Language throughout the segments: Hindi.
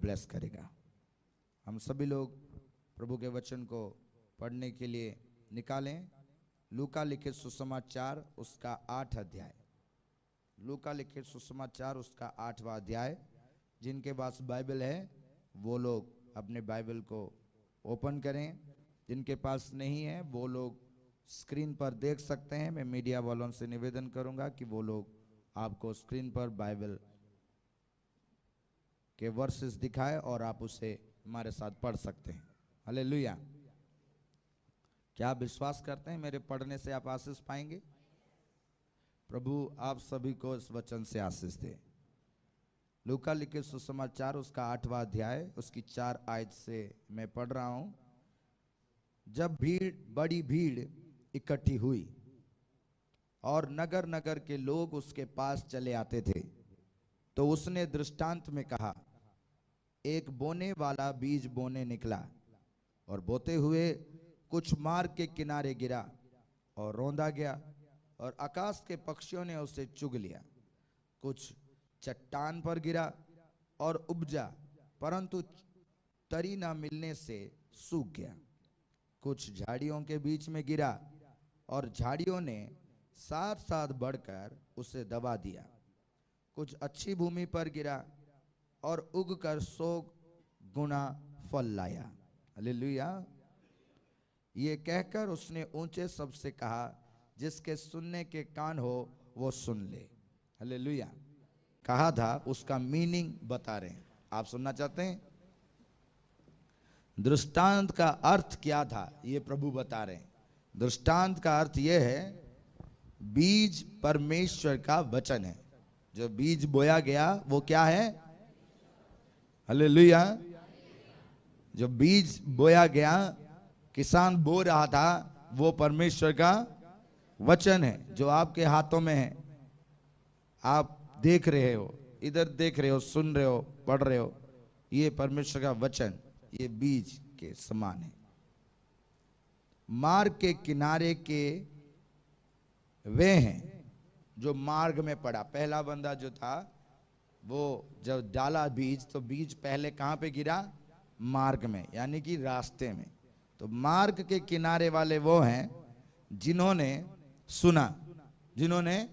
ब्लेस करेगा। हम सभी लोग प्रभु के वचन को पढ़ने के लिए निकालें। लूका लिखित सुसमाचार उसका 8 अध्याय, लूका लिखित सुसमाचार उसका 8वां अध्याय। जिनके पास बाइबल है वो लोग अपने बाइबल को ओपन करें, जिनके पास नहीं है वो लोग स्क्रीन पर देख सकते हैं। मैं मीडिया वालों से निवेदन करूंगा कि वो लोग आपको स्क्रीन पर बाइबल के वर्सेस दिखाए और आप उसे हमारे साथ पढ़ सकते हैं। हालेलुया। क्या आप विश्वास करते हैं मेरे पढ़ने से आप आशीष पाएंगे? प्रभु आप सभी को इस वचन से आशीष दे। लूका लिखित सुसमाचार उसका 8वां अध्याय उसकी 4 आयत से मैं पढ़ रहा हूं। जब बड़ी भीड़ इकट्ठी हुई और नगर नगर के लोग उसके पास चले आते थे, तो उसने दृष्टांत में कहा, एक बोने वाला बीज बोने निकला और बोते हुए कुछ मार्ग के किनारे गिरा और रौंदा गया और आकाश के पक्षियों ने उसे चुग लिया। कुछ चट्टान पर गिरा और उपजा, परंतु तरी न मिलने से सूख गया। कुछ झाड़ियों के बीच में गिरा और झाड़ियों ने साथ साथ बढ़कर उसे दबा दिया। कुछ अच्छी भूमि पर गिरा और उगकर 100 गुना फल लाया। हालेलुया। ये कहकर उसने ऊंचे शब्द से कहा, जिसके सुनने के कान हो वो सुन ले। हालेलुया। कहा था उसका मीनिंग बता रहे हैं। आप सुनना चाहते हैं? दृष्टांत का अर्थ क्या था ये प्रभु बता रहे हैं। दृष्टांत का अर्थ यह है, बीज परमेश्वर का वचन है। जो बीज बोया गया वो क्या है? हालेलुया। जो बीज बोया गया, किसान बो रहा था, वो परमेश्वर का वचन है जो आपके हाथों में है। आप देख रहे हो, इधर देख रहे हो, सुन रहे हो, पढ़ रहे हो। ये परमेश्वर का वचन, ये बीज के समान है। मार्ग के किनारे के वे हैं जो मार्ग में पड़ा। पहला बंदा जो था वो जब डाला बीज, तो बीज पहले कहां पे गिरा? मार्ग में, यानी कि रास्ते में। तो मार्ग के किनारे वाले वो हैं जिन्होंने सुना, जिन्होंने,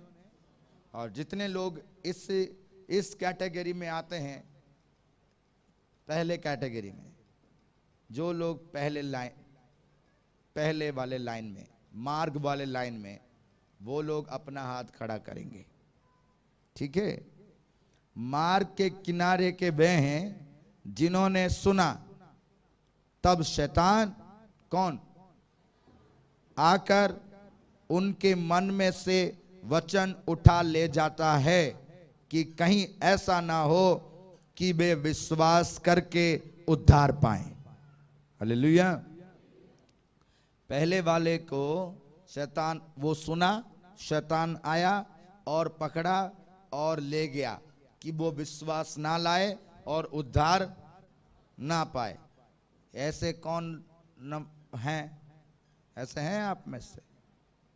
और जितने लोग इस कैटेगरी में आते हैं, पहले कैटेगरी में, जो लोग पहले वाले लाइन में, मार्ग वाले लाइन में, वो लोग अपना हाथ खड़ा करेंगे। ठीक है? मार्ग के किनारे के वे हैं जिन्होंने सुना। तब शैतान कौन आकर उनके मन में से वचन उठा ले जाता है कि कहीं ऐसा ना हो कि वे विश्वास करके उद्धार पाएं। हालेलुया। पहले वाले को शैतान, वो सुना, शैतान आया और पकड़ा और ले गया कि वो विश्वास ना लाए और उद्धार ना पाए। ऐसे कौन हैं? ऐसे हैं आप में से?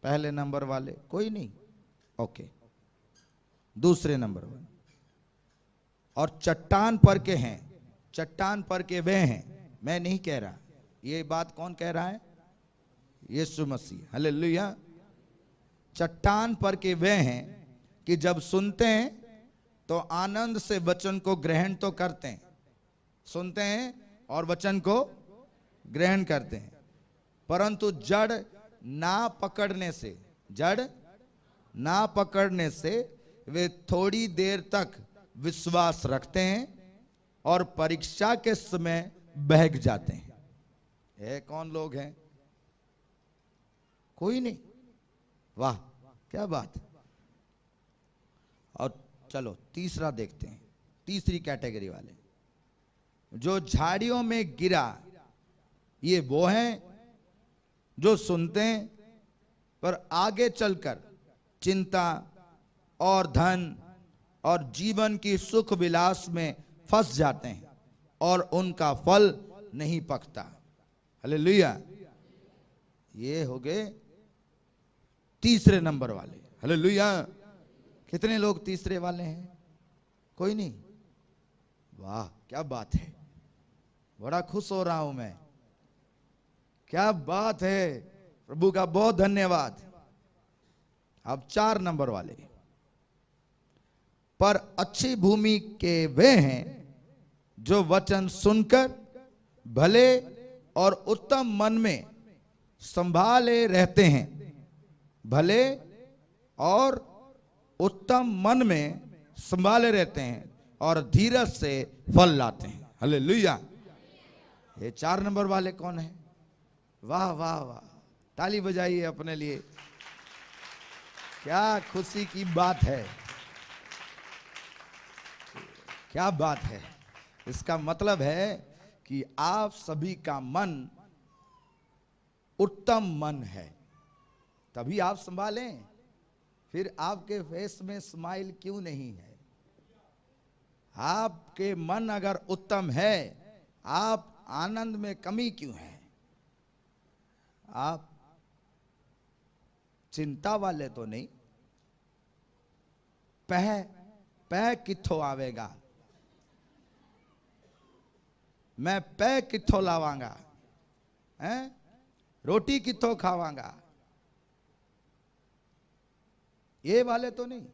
पहले नंबर वाले कोई नहीं? ओके। दूसरे नंबर वाले और चट्टान पर के हैं। चट्टान पर के वे हैं, मैं नहीं कह रहा, ये बात कौन कह रहा है? यीशु मसीह। हालेलुया। चट्टान पर के वे हैं कि जब सुनते हैं तो आनंद से वचन को ग्रहण तो करते हैं, सुनते हैं और वचन को ग्रहण करते हैं, परंतु जड़ ना पकड़ने से वे थोड़ी देर तक विश्वास रखते हैं और परीक्षा के समय बहक जाते हैं। ये कौन लोग हैं? कोई नहीं? वाह, क्या बात है। और चलो तीसरा देखते हैं, तीसरी कैटेगरी वाले जो झाड़ियों में गिरा। ये वो हैं जो सुनते हैं पर आगे चलकर चिंता और धन और जीवन की सुख विलास में फंस जाते हैं और उनका फल नहीं पकता। हालेलुया। ये हो गए तीसरे नंबर वाले। हालेलुया। कितने लोग तीसरे वाले हैं? कोई नहीं? वाह क्या बात है, बड़ा खुश हो रहा हूं मैं, क्या बात है, प्रभु का बहुत धन्यवाद। अब 4 नंबर वाले, पर अच्छी भूमि के वे हैं जो वचन सुनकर भले और उत्तम मन में संभाले रहते हैं, भले और उत्तम मन में संभाले रहते हैं और धीरज से फल लाते हैं। हालेलुया। ये 4 नंबर वाले कौन है? वाह वाह वाह, ताली बजाइए अपने लिए, क्या खुशी की बात है, क्या बात है। इसका मतलब है कि आप सभी का मन उत्तम मन है, तभी आप संभालें। फिर आपके फेस में स्माइल क्यों नहीं है? आपके मन अगर उत्तम है, आप आनंद में कमी क्यों है? आप चिंता वाले तो नहीं? पह किथों आवेगा, मैं पै किथों लावांगा, हैं? रोटी किथों खावांगा, ये वाले तो नहीं।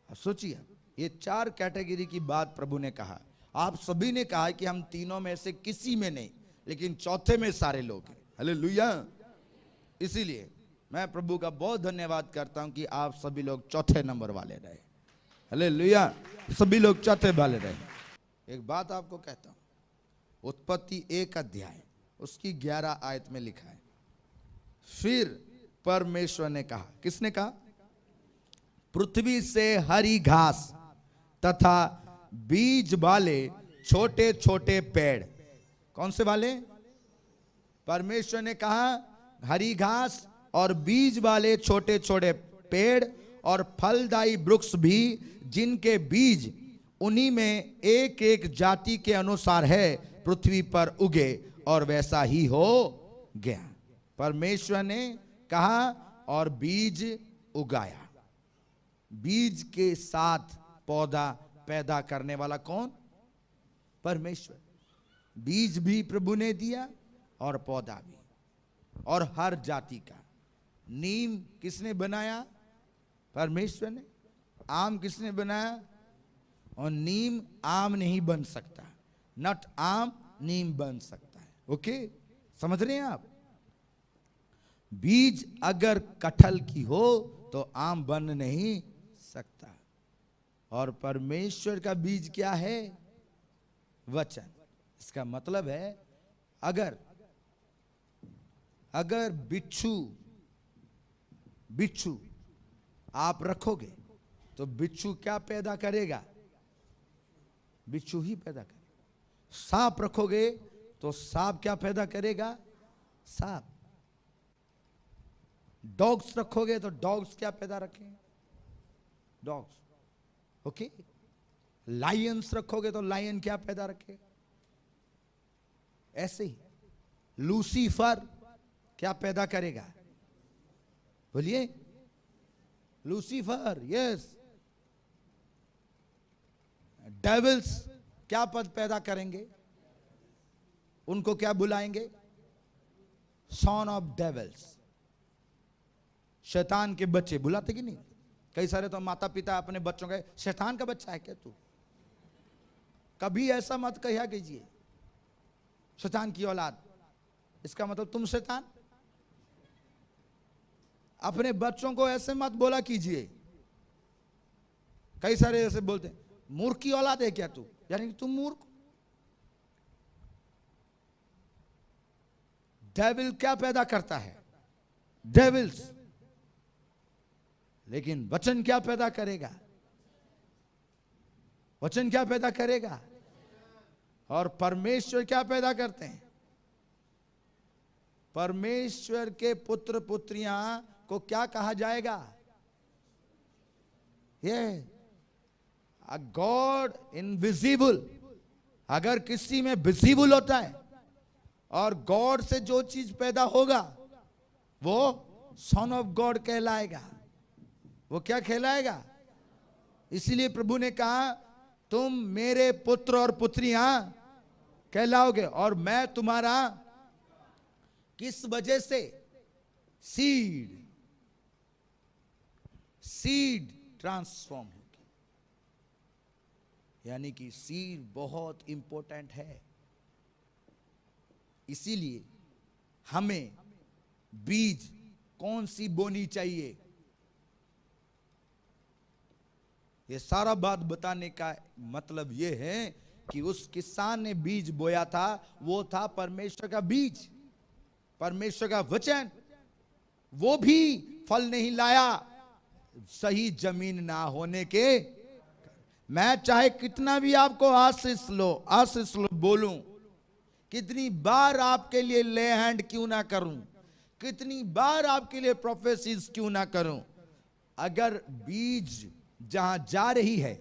अब सोचिए, ये 4 कैटेगरी की बात प्रभु ने कहा। आप सभी ने कहा कि हम तीनों में से किसी में नहीं, लेकिन चौथे में सारे लोग हैं। हालेलुया। इसीलिए मैं प्रभु का बहुत धन्यवाद करता हूं कि आप सभी लोग चौथे नंबर वाले रहे। हालेलुया, सभी लोग चौथे वाले रहे। एक बात आपको कहता हूं, उत्पत्ति 1 अध्याय उसकी 11 आयत में लिखा है, फिर परमेश्वर ने कहा, किसने कहा? पृथ्वी से हरी घास तथा बीज वाले छोटे छोटे पेड़, कौन से वाले? परमेश्वर ने कहा हरी घास और बीज वाले छोटे छोटे पेड़ और फलदायी वृक्ष भी, जिनके बीज उन्हीं में एक एक जाति के अनुसार है, पृथ्वी पर उगे, और वैसा ही हो गया। परमेश्वर ने कहा और बीज उगाया। बीज के साथ पौधा पैदा करने वाला कौन? परमेश्वर। बीज भी प्रभु ने दिया और पौधा भी, और हर जाति का। नीम किसने बनाया? परमेश्वर ने। आम किसने बनाया? और नीम आम नहीं बन सकता, नट आम नीम बन सकता है। ओके, समझ रहे हैं आप? बीज अगर कटहल की हो तो आम बन नहीं सकता। और परमेश्वर का बीज क्या है? वचन। इसका मतलब है अगर बिच्छू आप रखोगे तो बिच्छू क्या पैदा करेगा? बिच्छू ही पैदा करेगा। सांप रखोगे तो सांप क्या पैदा करेगा? सांप। डॉग्स रखोगे तो डॉग्स क्या पैदा रखेंगे? डॉग्स। ओके। लायंस रखोगे तो लायन क्या पैदा रखेगा? ऐसे ही लूसीफर क्या पैदा करेगा? बोलिए, लूसीफर। यस। डेविल्स क्या पद पैदा करेंगे? उनको क्या बुलाएंगे? Son of devils. शैतान के बच्चे बुलाते कि नहीं? कई सारे तो माता पिता अपने बच्चों का, शैतान का बच्चा है क्या तू? कभी ऐसा मत कहा कीजिए, शैतान की औलाद। इसका मतलब तुम शैतान। अपने बच्चों को ऐसे मत बोला कीजिए। कई सारे ऐसे बोलते हैं, मूर्ख की औलाद है क्या तू? यानी कि तुम मूर्ख। डेविल क्या पैदा करता है? डेविल्स। लेकिन वचन क्या पैदा करेगा? वचन क्या पैदा करेगा? और परमेश्वर क्या पैदा करते हैं? परमेश्वर के पुत्र पुत्रियां को क्या कहा जाएगा? ये अ गॉड इनविजिबल। अगर किसी में विजिबल होता है और गॉड से जो चीज पैदा होगा वो सन ऑफ गॉड कहलाएगा। वो क्या कहलाएगा? इसीलिए प्रभु ने कहा तुम मेरे पुत्र और पुत्रियां कहलाओगे। और मैं तुम्हारा किस वजह से? सीड ट्रांसफॉर्म होगी। यानी कि सीड बहुत इंपॉर्टेंट है। इसीलिए हमें बीज कौन सी बोनी चाहिए, ये सारा बात बताने का मतलब ये है कि उस किसान ने बीज बोया था, वो था परमेश्वर का बीज, परमेश्वर का वचन। वो भी फल नहीं लाया सही जमीन ना होने के। मैं चाहे कितना भी आपको आशीष लो बोलूं, कितनी बार आपके लिए ले हैंड क्यों ना करूं, कितनी बार आपके लिए प्रोफेसीज क्यों ना करूं, अगर बीज जहां जा रही है,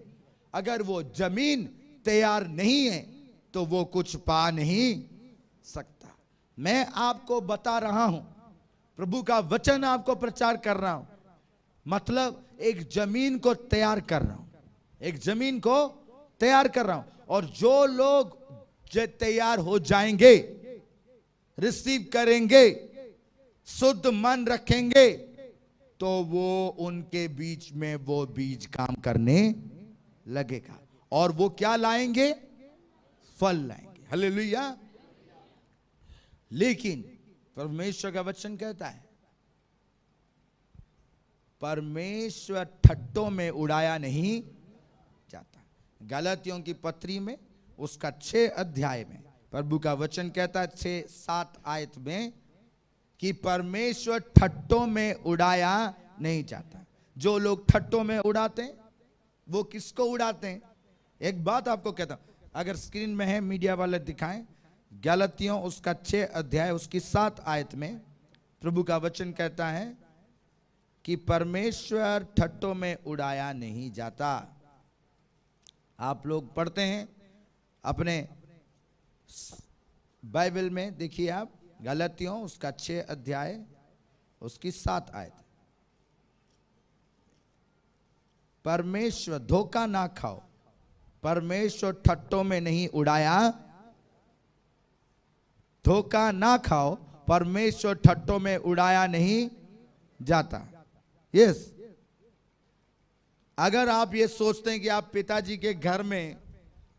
अगर वो जमीन तैयार नहीं है तो वो कुछ पा नहीं सकता। मैं आपको बता रहा हूं, प्रभु का वचन आपको प्रचार कर रहा हूं, मतलब एक जमीन को तैयार कर रहा हूं, एक जमीन को तैयार कर रहा हूं। और जो लोग तैयार हो जाएंगे, रिसीव करेंगे, शुद्ध मन रखेंगे, तो वो उनके बीच में वो बीज काम करने लगेगा। और वो क्या लाएंगे? फल लाएंगे। हालेलुया। लेकिन परमेश्वर का वचन कहता है, परमेश्वर ठट्टों में उड़ाया नहीं जाता। गलातियों की पत्री में उसका 6 अध्याय में प्रभु का वचन कहता है, 6-7 आयत में, कि परमेश्वर ठट्टों में उड़ाया नहीं जाता। जो लोग ठट्टों में उड़ाते हैं, वो किसको उड़ाते हैं? एक बात आपको कहता हूं, अगर स्क्रीन में है, मीडिया वाले दिखाएं, गलातियों उसका 6 अध्याय उसकी 7 आयत में प्रभु का वचन कहता है कि परमेश्वर ठट्टों में उड़ाया नहीं जाता। आप लोग पढ़ते हैं अपने बाइबल में, देखिए आप गलातियों उसका 6 अध्याय उसकी 7 आयत। परमेश्वर, धोखा ना खाओ, परमेश्वर ठट्टों में नहीं उड़ाया, धोखा ना खाओ, परमेश्वर ठट्टों में उड़ाया नहीं जाता। यस, अगर आप ये सोचते हैं कि आप पिताजी के घर में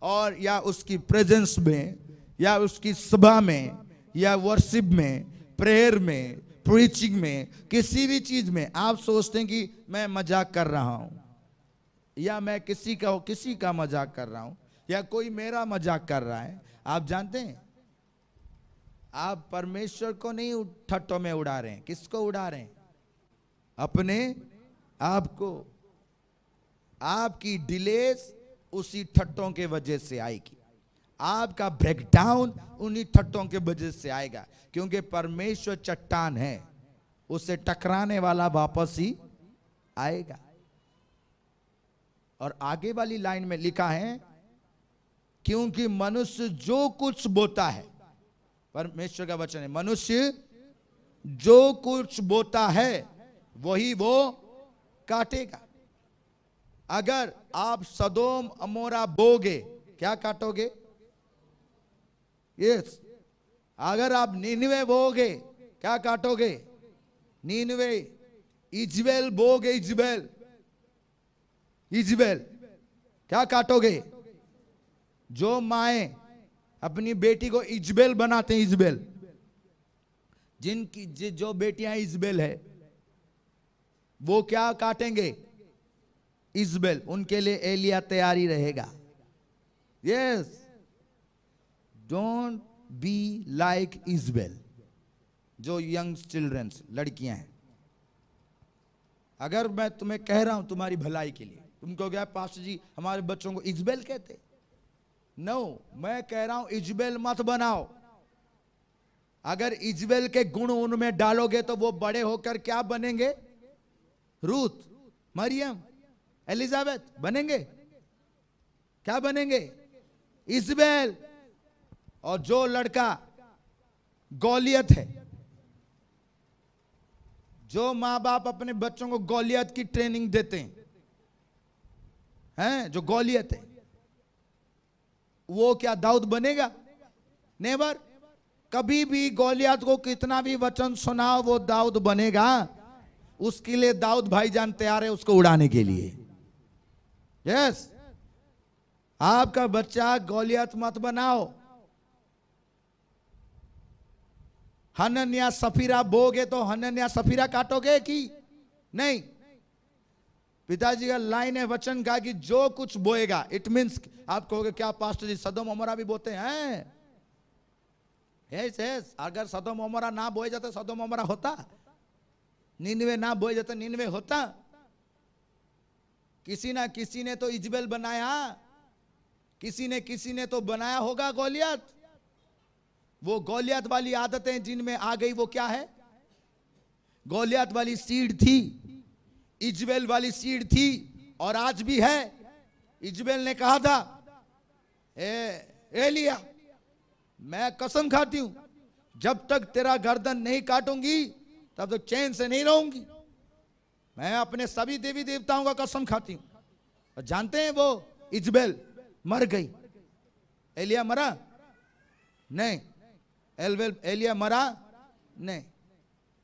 और या उसकी प्रेजेंस में या उसकी सभा में या वर्शिप में, प्रेयर में, प्रीचिंग में, किसी भी चीज में आप सोचते हैं कि मैं मजाक कर रहा हूं, या मैं किसी का मजाक कर रहा हूं, या कोई मेरा मजाक कर रहा है, आप जानते हैं आप परमेश्वर को नहीं ठट्टों में उड़ा रहे हैं। किसको उड़ा रहे हैं? अपने आप को। आपकी डिलेस उसी ठट्टों के वजह से आएगी, आपका ब्रेकडाउन उन्हीं ठट्टों के वजह से आएगा, क्योंकि परमेश्वर चट्टान है, उसे टकराने वाला वापस ही आएगा। और आगे वाली लाइन में लिखा है, क्योंकि मनुष्य जो कुछ बोता है, परमेश्वर का वचन है, मनुष्य जो कुछ बोता है वही वो काटेगा। अगर आप सदोम अमोरा बोगे, क्या काटोगे? यस। अगर आप नीनवे बोगे, क्या काटोगे? नीनवे। इजबेल बोगे, इजबेल क्या काटोगे? जो माए अपनी बेटी को इजबेल बनाते हैं, इजबेल, जिनकी जो बेटियां इजबेल है, वो क्या काटेंगे? इजबेल। उनके लिए एलिया तैयारी रहेगा। Yes, don't be like Jezebel. जो यंग चिल्ड्रंस, लड़कियां हैं, अगर मैं तुम्हें कह रहा हूं तुम्हारी भलाई के लिए, तुम कहोगे पास्टर जी हमारे बच्चों को इजबेल कहते? नो, मैं कह रहा हूं इजबेल मत बनाओ। अगर इजबेल के गुण उनमें डालोगे तो वो बड़े होकर क्या बनेंगे? रूथ, मरियम, एलिजाबेथ बनेंगे। क्या बनेंगे? इजबेल। और जो लड़का गौलियत है, जो मां बाप अपने बच्चों को गौलियत की ट्रेनिंग देते हैं, जो गौलियत है, वो क्या दाऊद बनेगा? नेवर। कभी भी गोलियत को कितना भी वचन सुनाओ, वो दाऊद बनेगा? उसके लिए दाऊद भाईजान तैयार है उसको उड़ाने के लिए। यस, आपका बच्चा गोलियत मत बनाओ। हनन्या सफीरा बोगे तो हनन्या सफीरा काटोगे कि नहीं? पिताजी का लाइन है वचन का कि जो कुछ बोएगा, इट मीन्स आप कहोगे क्या पास्टर जी सदोम अमोरा भी बोते हैं? यस यस, अगर सदोम अमोरा ना बोए जाते सदोम अमोरा होता, निनवे ना बोए जाते निनवे होता। किसी ना किसी ने तो इजबेल बनाया, किसी ने तो बनाया होगा गोलियत। वो गोलियत वाली आदतें जिनमें आ गई वो क्या है? गोलियत वाली सीड थी, इजबेल वाली सीड थी और आज भी है। इजबेल ने कहा था एलिया मैं कसम खाती हूं जब तक तेरा गर्दन नहीं काटूंगी तब तक चैन से नहीं रहूंगी। मैं अपने सभी देवी देवताओं का कसम खाती हूं। और जानते हैं वो इजबेल मर गई। एलिया मरा नहीं, एलिया मरा नहीं,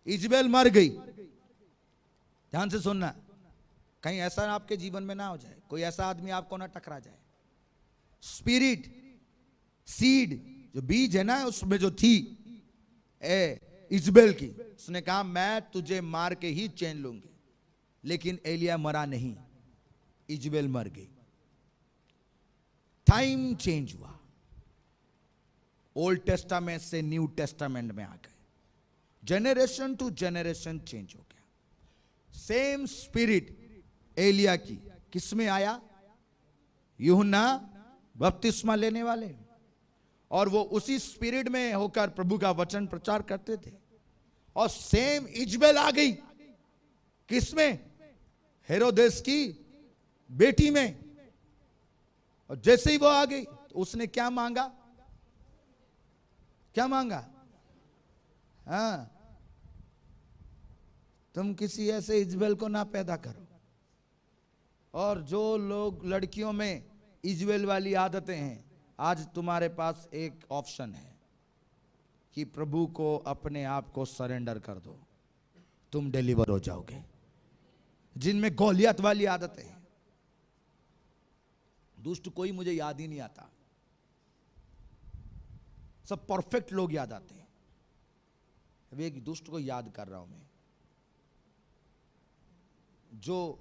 इजबेल मर गई। ध्यान से सुनना, कहीं ऐसा आपके जीवन में ना हो जाए, कोई ऐसा आदमी आपको ना टकरा जाए। स्पिरिट सीड जो बीज है ना उसमें जो थी इजबेल की, उसने कहा मैं तुझे मार के ही चैन लूंगी। लेकिन एलिया मरा नहीं, इजबेल मर गई। टाइम चेंज हुआ, ओल्ड टेस्टामेंट से न्यू टेस्टामेंट में आ गए, जनरेशन टू जनरेशन चेंज हो गया। सेम स्पिरिट एलिया की किस में आया? यूहन्ना बपतिस्मा लेने वाले, और वो उसी स्पिरिट में होकर प्रभु का वचन प्रचार करते थे। और सेम इजबेल आ गई किसमें? हेरोदेस की बेटी में। और जैसे ही वो आ गई तो उसने क्या मांगा? क्या मांगा? हाँ, तुम किसी ऐसे इजबेल को ना पैदा करो। और जो लोग लड़कियों में इजबेल वाली आदतें हैं, आज तुम्हारे पास एक ऑप्शन है कि प्रभु को अपने आप को सरेंडर कर दो, तुम डिलीवर हो जाओगे। जिनमें गोलियत वाली आदतें हैं, दुष्ट कोई मुझे याद ही नहीं आता, सब परफेक्ट लोग याद आते हैं। अभी एक दुष्ट को याद कर रहा हूं मैं, जो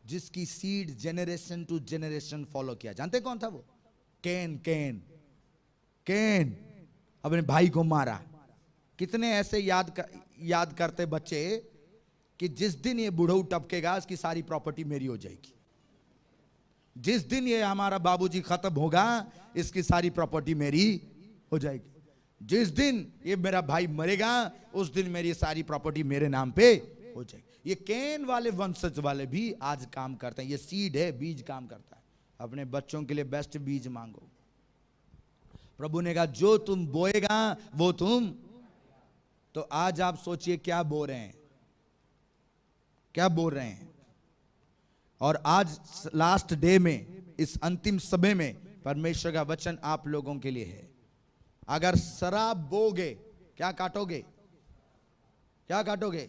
जिसकी seed generation to generation follow किया। जानते कौन था वो? कैन। कैन अपने भाई को मारा। कितने ऐसे याद करते बच्चे कि जिस दिन ये बुढ़ऊ टपकेगा इसकी सारी प्रॉपर्टी मेरी हो जाएगी, जिस दिन ये हमारा बाबूजी खत्म होगा इसकी सारी प्रॉपर्टी मेरी हो जाएगी, जिस दिन ये मेरा भाई मरेगा उस दिन मेरी सारी प्रॉपर्टी मेरे नाम पे हो जाएगी। ये कैन वाले वंशज वाले भी आज काम करते हैं। ये सीड है, बीज काम करता है। अपने बच्चों के लिए बेस्ट बीज मांगो। प्रभु ने कहा जो तुम बोएगा वो तुम। तो आज आप सोचिए क्या बो रहे हैं, क्या बोल रहे हैं। और आज लास्ट डे में, इस अंतिम समय में परमेश्वर का वचन आप लोगों के लिए है। अगर शराब बोगे क्या काटोगे? क्या काटोगे?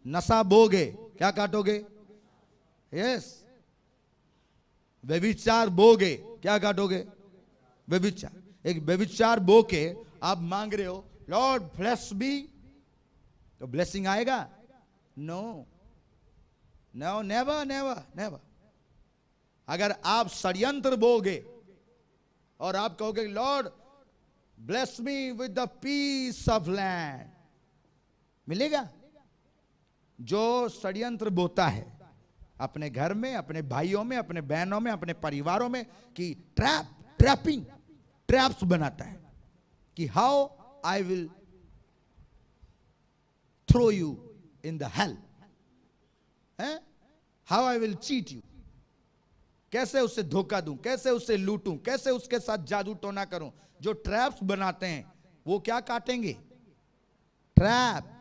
नशा बोगे क्या काटोगे? यस। व्यभिचार बोगे क्या काटोगे? व्यभिचार। एक व्यभिचार बो के आप मांग रहे हो लॉर्ड ब्लेस मी, तो ब्लेसिंग आएगा? No no, never never never. अगर आप षड्यंत्र बोगे और आप कहोगे Lord bless me with the piece of land, मिलेगा? जो षड्यंत्र बोता है अपने घर में, अपने भाइयों में, अपने बहनों में, अपने परिवारों में, कि ट्रैप्स बनाता है कि how I will throw you in the hell, how I will cheat you, कैसे उससे धोखा दूं, कैसे उससे लूटूं, कैसे उसके साथ जादू टोना करूं। जो ट्रैप्स बनाते हैं वो क्या काटेंगे? ट्रैप।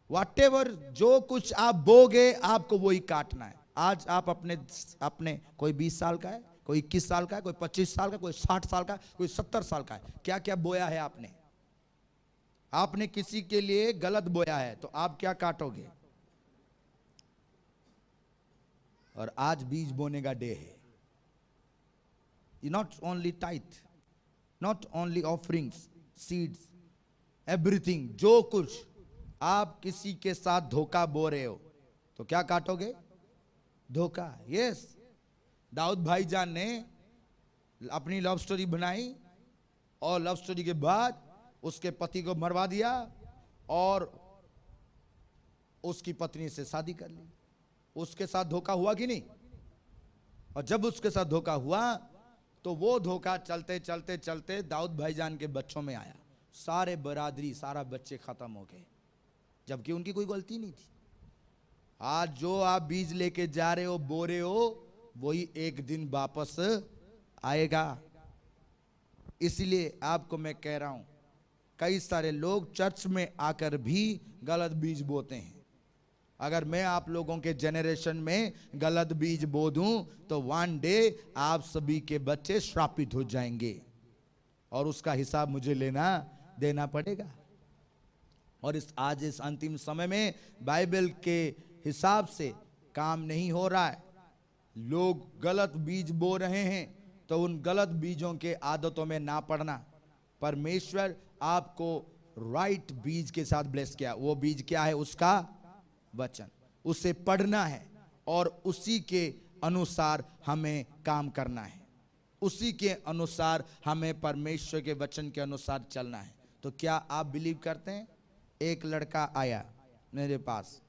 व्हाटएवर, जो कुछ आप बोगे आपको वही काटना है। आज आप अपने कोई 20 साल का है, कोई 21 साल का है, कोई 25 साल का, कोई 60 साल का, कोई 70 साल का है। क्या क्या बोया है आपने? आपने किसी के लिए गलत बोया है तो आप क्या काटोगे? और आज बीज बोने का डे है। Not only tithe, not only offerings, seeds, everything. जो कुछ आप किसी के साथ धोखा बो रहे हो तो क्या काटोगे? धोखा। यस, दाऊद भाईजान ने अपनी लव स्टोरी बनाई और लव स्टोरी के बाद उसके पति को मरवा दिया और उसकी पत्नी से शादी कर ली। उसके साथ धोखा हुआ कि नहीं? और जब उसके साथ धोखा हुआ तो वो धोखा चलते चलते चलते दाऊद भाईजान के बच्चों में आया। सारे बरादरी, सारा बच्चे खत्म हो गए, जबकि उनकी कोई गलती नहीं थी। आज जो आप बीज लेके जा रहे हो, बो रहे हो, वही एक दिन वापस आएगा। इसलिए आपको मैं कह रहा हूं, कई सारे लोग चर्च में आकर भी गलत बीज बोते हैं। अगर मैं आप लोगों के जेनरेशन में गलत बीज बो दूं तो वन डे आप सभी के बच्चे श्रापित हो जाएंगे और उसका हिसाब मुझे देना पड़ेगा। और इस अंतिम समय में बाइबल के हिसाब से काम नहीं हो रहा है। लोग गलत बीज बो रहे हैं, तो उन गलत बीजों के आदतों में ना पड़ना। परमेश्वर आपको राइट बीज के साथ ब्लेस किया। वो बीज क्या है? उसका वचन। उसे पढ़ना है और उसी के अनुसार हमें काम करना है, उसी के अनुसार हमें परमेश्वर के वचन के अनुसार चलना है। तो क्या आप बिलीव करते हैं? एक लड़का आया मेरे पास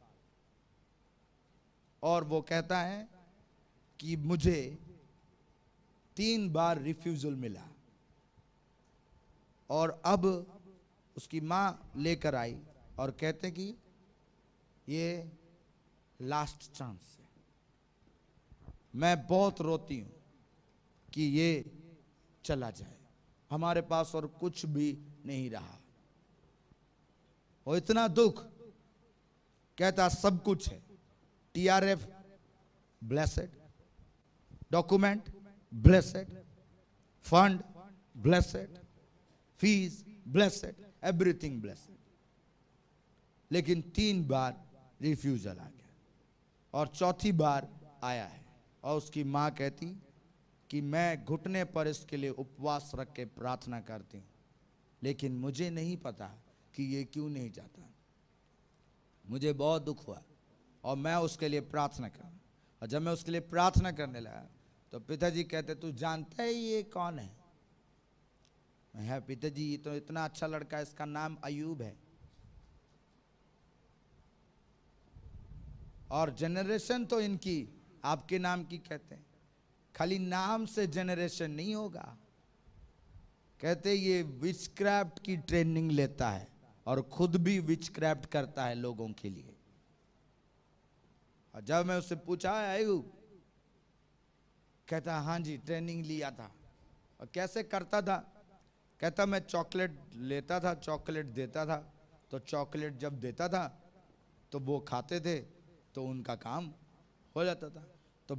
और वो कहता है कि मुझे 3 बार रिफ्यूजल मिला और अब उसकी मां लेकर आई और कहते कि ये लास्ट चांस है। मैं बहुत रोती हूं कि ये चला जाए, हमारे पास और कुछ भी नहीं रहा। और इतना दुख, कहता सब कुछ है, TRF blessed, document blessed, fund blessed, fees blessed, everything blessed, लेकिन 3 बार रिफ्यूजल आ गया और चौथी बार आया है। और उसकी मां कहती कि मैं घुटने पर इसके लिए उपवास रख के प्रार्थना करती हूं, लेकिन मुझे नहीं पता कि ये क्यों नहीं जाता। मुझे बहुत दुख हुआ और मैं उसके लिए प्रार्थना कर, और जब मैं उसके लिए प्रार्थना करने लगा तो पिताजी कहते तू जानता है ये कौन है? मैं है पिताजी, ये तो इतना अच्छा लड़का है, इसका नाम अयूब है। और जनरेशन तो इनकी आपके नाम की कहते हैं। खाली नाम से जनरेशन नहीं होगा, कहते ये विचक्राफ्ट की ट्रेनिंग लेता है और खुद भी विचक्राफ्ट करता है लोगों के लिए। और जब मैं उससे पूछा अयूब, कहता हाँ जी ट्रेनिंग लिया था। और कैसे करता था? कहता मैं चॉकलेट लेता था, चॉकलेट देता था, तो चॉकलेट जब देता था तो वो खाते थे तो उनका काम हो जाता था। तो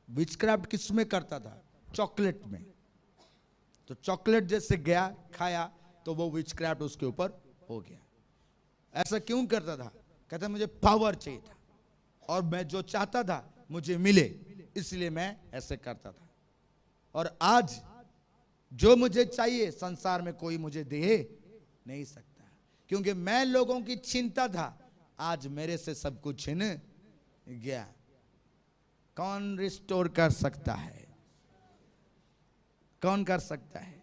विचक्राफ्ट किस में करता था? चॉकलेट में। तो चॉकलेट जैसे गया खाया तो वो विचक्राफ्ट उसके ऊपर हो गया। ऐसा क्यों करता था? कहता मुझे पावर चाहिए था और मैं जो चाहता था मुझे मिले, इसलिए मैं ऐसे करता था। और आज जो मुझे चाहिए संसार में कोई मुझे दे नहीं सकता, क्योंकि मैं लोगों की छीनता था, आज मेरे से सब कुछ छीन गया। कौन रिस्टोर कर सकता है? कौन कर सकता है?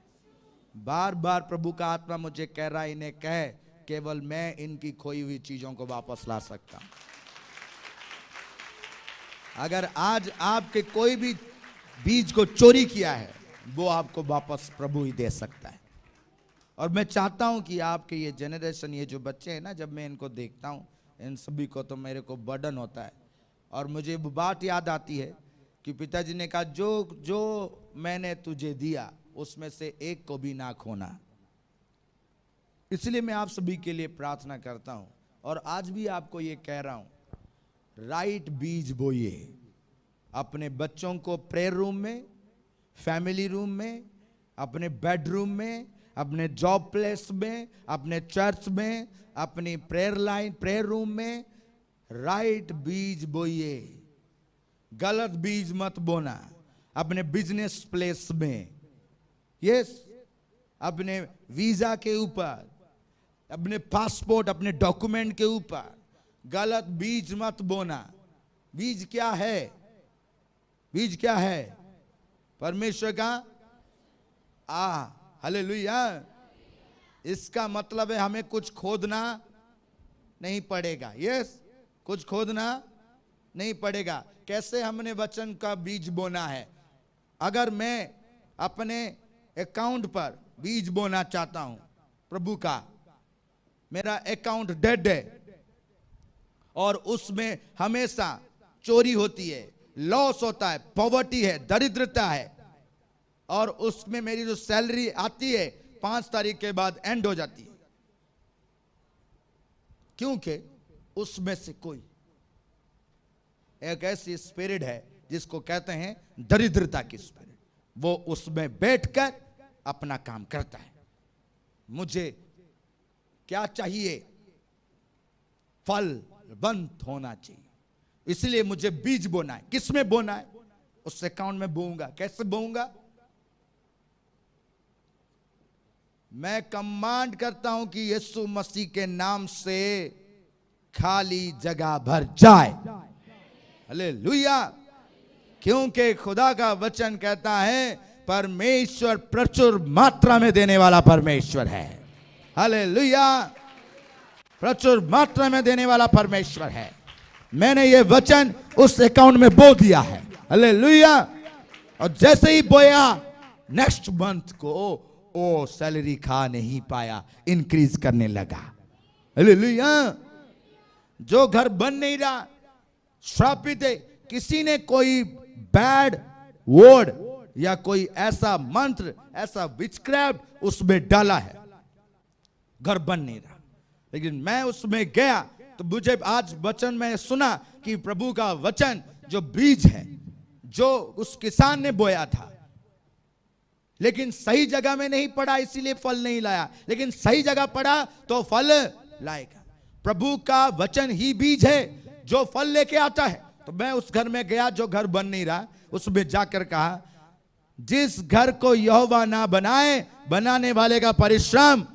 बार बार प्रभु का आत्मा मुझे कह रहा है, इन्हें कह, केवल मैं इनकी खोई हुई चीजों को वापस ला सकता हूं। अगर आज आपके कोई भी बीज को चोरी किया है, वो आपको वापस प्रभु ही दे सकता है। और मैं चाहता हूं कि आपके ये जनरेशन, ये जो बच्चे हैं ना, जब मैं इनको देखता हूं, इन सभी को तो मेरे को बर्डन होता है। और मुझे वो बात याद आती है कि पिताजी ने कहा जो मैंने तुझे दिया उसमें से एक को भी ना खोना। इसलिए मैं आप सभी के लिए प्रार्थना करता हूं और आज भी आपको ये कह रहा हूं, राइट बीज बोइए। अपने बच्चों को प्रेयर रूम में फैमिली रूम में, अपने बेडरूम में, अपने जॉब प्लेस में, अपने चर्च में, अपनी प्रेयर लाइन, प्रेयर रूम में राइट बीज बोइए, गलत बीज मत बोना। अपने बिजनेस प्लेस में, यस, अपने वीजा के ऊपर, अपने पासपोर्ट, अपने डॉक्यूमेंट के ऊपर गलत बीज मत बोना। बीज क्या है? बीज क्या है? परमेश्वर का हालेलुया। इसका मतलब है हमें कुछ खोदना नहीं पड़ेगा। यस, कुछ खोदना नहीं पड़ेगा। कैसे हमने वचन का बीज बोना है? अगर मैं अपने अकाउंट पर बीज बोना चाहता हूं प्रभु का, मेरा अकाउंट डेड है और उसमें हमेशा चोरी होती है, लॉस होता है, पॉवर्टी है, दरिद्रता है, और उसमें मेरी जो सैलरी आती है 5 तारीख के बाद एंड हो जाती है, क्योंकि उसमें से कोई एक ऐसी स्पिरिट है जिसको कहते हैं दरिद्रता की स्पिरिट। वो उसमें बैठकर अपना काम करता है। मुझे क्या चाहिए? फलवंत होना चाहिए। इसलिए मुझे बीज बोना है। किसमें बोना है? उस अकाउंट में बोऊंगा। कैसे बोऊंगा? मैं कमांड करता हूं कि यीशु मसीह के नाम से खाली जगह भर जाए। हालेलुया। क्योंकि खुदा का वचन कहता है परमेश्वर प्रचुर मात्रा में देने वाला परमेश्वर है। हालेलुया। प्रचुर मात्रा में देने वाला परमेश्वर है। मैंने ये वचन उस अकाउंट में बो दिया है। हालेलुया। और जैसे ही बोया, नेक्स्ट मंथ को ओ सैलरी खा नहीं पाया, इंक्रीज करने लगा। हालेलुया। जो घर बन नहीं रहा, श्रापित है। किसी ने कोई बैड वर्ड या कोई ऐसा मंत्र, ऐसा विचक्राफ्ट उसमें डाला है, घर बन नहीं रहा। लेकिन मैं उसमें गया तो मुझे आज वचन में सुना कि प्रभु का वचन जो बीज है, जो उस किसान ने बोया था, लेकिन सही जगह में नहीं पड़ा, इसीलिए फल नहीं लाया। लेकिन सही जगह पड़ा तो फल लाएगा। प्रभु का वचन ही बीज है जो फल लेके आता है। तो मैं उस घर में गया जो घर बन नहीं रहा, उसमें जाकर कहा, जिस घर को यहोवा ना बनाए, बनाने वाले का परिश्रम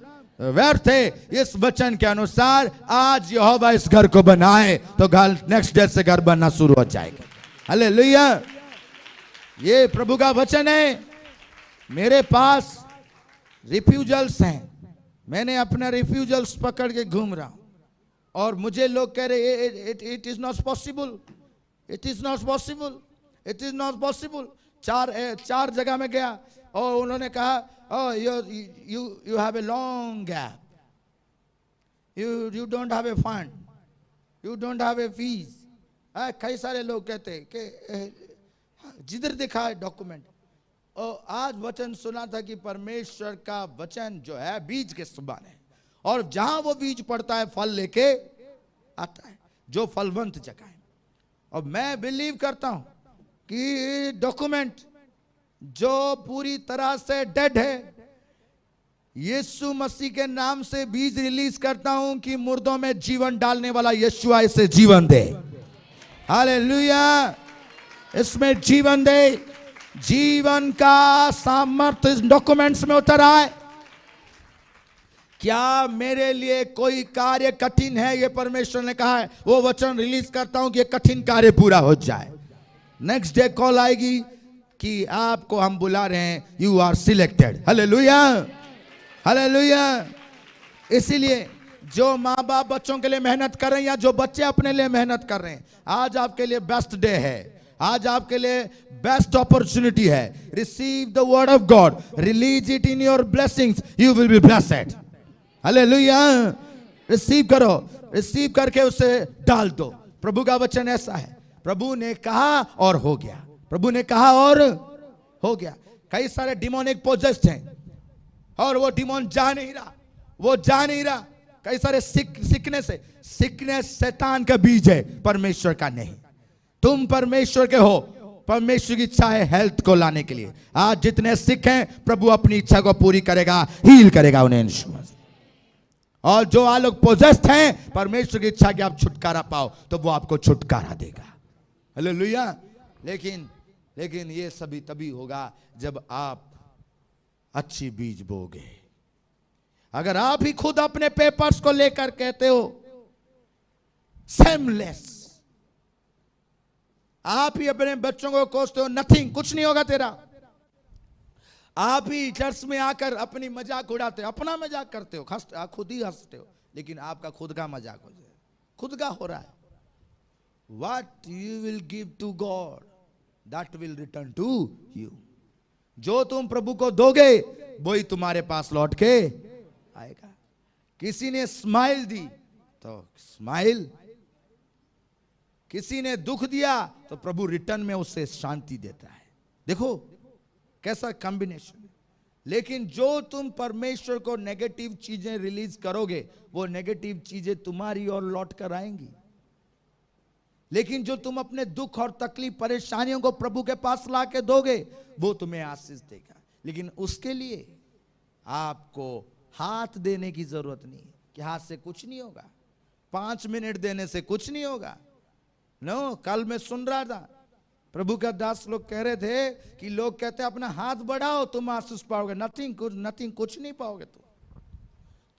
व्यर्थ है। इस वचन के अनुसार आज यहोवा इस घर को बनाए तो घर नेक्स्ट डे से घर बनना शुरू हो जाएगा। हालेलुया। ये प्रभु का वचन है। मेरे पास रिफ्यूजल्स हैं, मैंने अपना रिफ्यूजल्स पकड़ के घूम रहा हूं, और मुझे लोग कह रहे it is not possible, it is not possible, it is not possible. चार जगह में गया और उन्होंने कहा, oh you have a long gap, you don't have a fund, you don't have a fees। कई सारे लोग कहते हैं कि जिधर दिखा है डॉक्यूमेंट। और आज वचन सुना था कि परमेश्वर का वचन जो है बीज के समान है, और जहां वो बीज पड़ता है फल लेके आता है, जो फलवंत जगह है। और मैं बिलीव करता हूं कि डॉक्यूमेंट जो पूरी तरह से डेड है, यीशु मसीह के नाम से बीज रिलीज करता हूं कि मुर्दों में जीवन डालने वाला यीशु इसे जीवन दे। हालेलुया। इसमें जीवन दे। जीवन का सामर्थ्य इस डॉक्यूमेंट्स में उतर आए। क्या मेरे लिए कोई कार्य कठिन है? ये परमेश्वर ने कहा है। वो वचन रिलीज करता हूं कि कठिन कार्य पूरा हो जाए। नेक्स्ट डे कॉल आएगी कि आपको हम बुला रहे हैं, you are selected. Hallelujah. Hallelujah. इसीलिए जो माँ बाप बच्चों के लिए मेहनत कर रहे हैं, या जो बच्चे अपने लिए मेहनत कर रहे हैं, आज आपके लिए बेस्ट डे है। आज आपके लिए बेस्ट अपॉर्चुनिटी है। Receive the word of God, release it in your blessings, you will be blessed. Hallelujah. Receive करो, रिसीव करके उसे डाल दो। प्रभु का वचन ऐसा है, प्रभु ने कहा और हो गया। प्रभु ने कहा और हो गया। कई सारे डिमोनिक पोजेस्ड हैं और वो डिमोन जा नहीं रहा, वो जा नहीं रहा। कई सारे सिकनेस शैतान का बीज है, परमेश्वर का नहीं। तुम परमेश्वर के हो, परमेश्वर की इच्छा है हेल्थ को लाने के लिए। आज जितने सिख हैं, प्रभु अपनी इच्छा को पूरी करेगा, हील करेगा उन्हें यीशु मसीह। और जो आप लोग पोजेस्ड हैं, परमेश्वर की इच्छा कि आप छुटकारा पाओ, तो वो आपको छुटकारा देगा। हालेलुया। लेकिन ये सभी तभी होगा जब आप अच्छी बीज बोगे। अगर आप ही खुद अपने पेपर्स को लेकर कहते हो सेमलेस, आप ही अपने बच्चों को कोसते हो नथिंग, कुछ नहीं होगा तेरा, आप ही चर्च में आकर अपनी मजाक उड़ाते हो, अपना मजाक करते हो, आप खुद ही हंसते हो, लेकिन आपका खुद का मजाक हो जाए, खुद का हो रहा है। What you will give to God, that will return to you. जो तुम प्रभु को दोगे वही तुम्हारे पास लौट के आएगा। किसी ने स्माइल दी तो स्माइल, किसी ने दुख दिया तो प्रभु रिटर्न में उससे शांति देता है। देखो कैसा कॉम्बिनेशन है। लेकिन जो तुम परमेश्वर को नेगेटिव चीजें रिलीज करोगे, वो नेगेटिव चीजें तुम्हारी ओर लौट कर आएंगी। लेकिन जो तुम अपने दुख और तकलीफ परेशानियों को प्रभु के पास ला के दोगे, वो तुम्हें आशीष देगा। लेकिन उसके लिए आपको हाथ देने की जरूरत नहीं है कि हाथ से कुछ नहीं होगा, 5 मिनट देने से कुछ नहीं होगा। नो, कल मैं सुन रहा था, प्रभु का दास लोग कह रहे थे कि लोग कहते हैं अपना हाथ बढ़ाओ तुम आशीष पाओगे। नथिंग, कुछ नहीं पाओगे।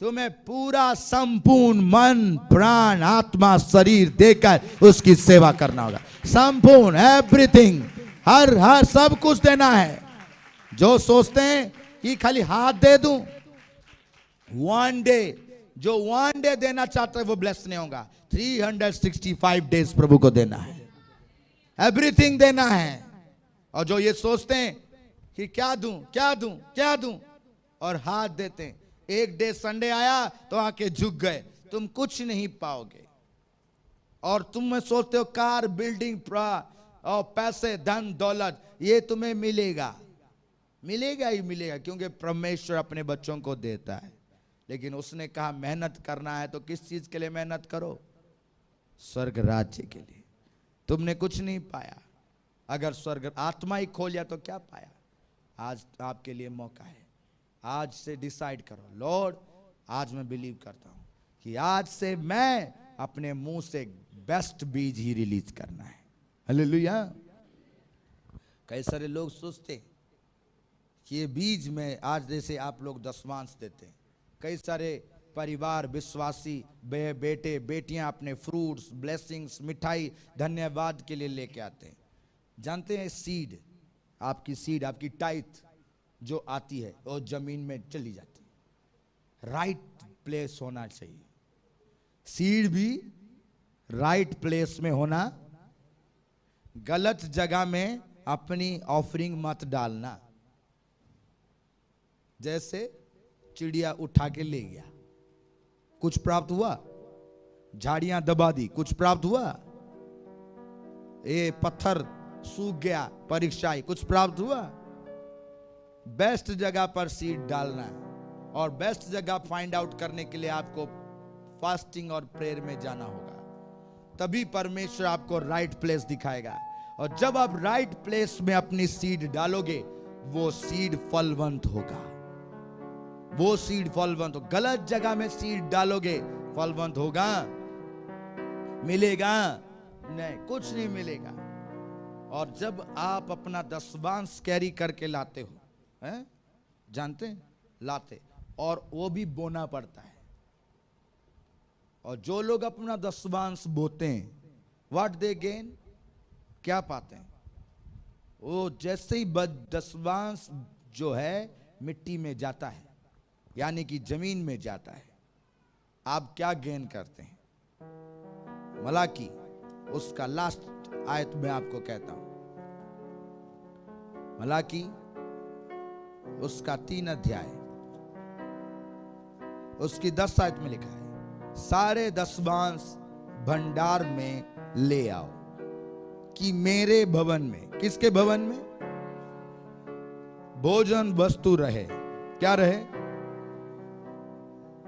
तुम्हें पूरा संपूर्ण मन, प्राण, आत्मा, शरीर देकर उसकी सेवा करना होगा। संपूर्ण एवरीथिंग, हर सब कुछ देना है। जो सोचते हैं कि खाली हाथ दे दूं, वन डे देना चाहता है वो ब्लेस नहीं होगा। 365 डेज प्रभु को देना है, एवरीथिंग देना है। और जो ये सोचते हैं कि क्या दूं और हाथ देते हैं, एक डे संडे आया तो आके झुक गए, तुम कुछ नहीं पाओगे। और तुम सोचते हो कार, बिल्डिंग और पैसे, धन दौलत, ये तुम्हें मिलेगा ही मिलेगा, क्योंकि परमेश्वर अपने बच्चों को देता है। लेकिन उसने कहा मेहनत करना है तो किस चीज के लिए मेहनत करो? स्वर्ग राज्य के लिए। तुमने कुछ नहीं पाया, अगर स्वर्ग आत्मा ही खो लिया तो क्या पाया? आज आपके लिए मौका है, आज से डिसाइड करो, लॉर्ड आज मैं बिलीव करता हूं कि आज से मैं अपने मुंह से बेस्ट बीज ही रिलीज करना है। हालेलुया। कई सारे लोग सोचते कि ये बीज में आज जैसे आप लोग दशमांश देते हैं, कई सारे परिवार विश्वासी बेटे बेटियां अपने फ्रूट्स, ब्लेसिंग्स, मिठाई, धन्यवाद के लिए लेके आते हैं। जानते हैं सीड, आपकी टाइथ जो आती है वो जमीन में चली जाती है। राइट प्लेस होना चाहिए, सीड भी राइट प्लेस में होना। गलत जगह में अपनी ऑफरिंग मत डालना। जैसे चिड़िया उठा के ले गया, कुछ प्राप्त हुआ? झाड़ियां दबा दी, कुछ प्राप्त हुआ? ये पत्थर सूख गया, परीक्षा आई, कुछ प्राप्त हुआ? बेस्ट जगह पर सीड डालना है। और बेस्ट जगह फाइंड आउट करने के लिए आपको फास्टिंग और प्रेयर में जाना होगा, तभी परमेश्वर आपको राइट प्लेस दिखाएगा। और जब आप राइट प्लेस में अपनी सीड डालोगे, वो सीड फलवंत होगा, वो सीड फलवंत हो। गलत जगह में सीड डालोगे, फलवंत होगा? मिलेगा? नहीं, कुछ नहीं मिलेगा। और जब आप अपना दशमांश कैरी करके लाते हो, हैं? जानते हैं, लाते, और वो भी बोना पड़ता है। और जो लोग अपना दशमांश बोते हैं, व्हाट दे गेन, क्या पाते हैं? वो जैसे ही दशमांश जो है मिट्टी में जाता है, यानी कि जमीन में जाता है, आप क्या गेन करते हैं? मलाकी उसका लास्ट आयत में आपको कहता हूं, मलाकी उसका 3 अध्याय उसकी 10 आयत में लिखा है, सारे दशमांश भंडार में ले आओ कि मेरे भवन में, किसके भवन में? भोजन वस्तु रहे। क्या रहे?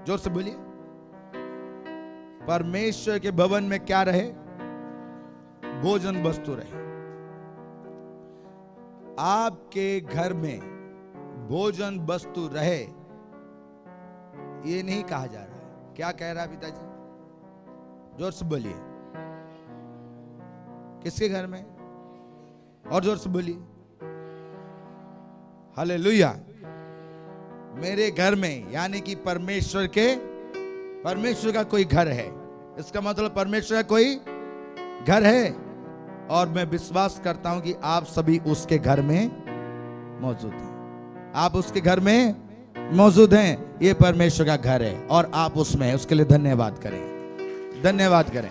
जोर से बोलिए। परमेश्वर के भवन में क्या रहे? भोजन वस्तु रहे। आपके घर में भोजन वस्तु रहे, ये नहीं कहा जा रहा है। क्या कह रहा है पिताजी? जोर से बोलिए। किसके घर में? और जोर से बोलिए। हालेलुया। मेरे घर में, यानी कि परमेश्वर का कोई घर है। इसका मतलब परमेश्वर का कोई घर है, और मैं विश्वास करता हूं कि आप सभी उसके घर में मौजूद हैं। आप उसके घर में मौजूद हैं। ये परमेश्वर का घर है और आप उसमें हैं। उसके लिए धन्यवाद करें, धन्यवाद करें।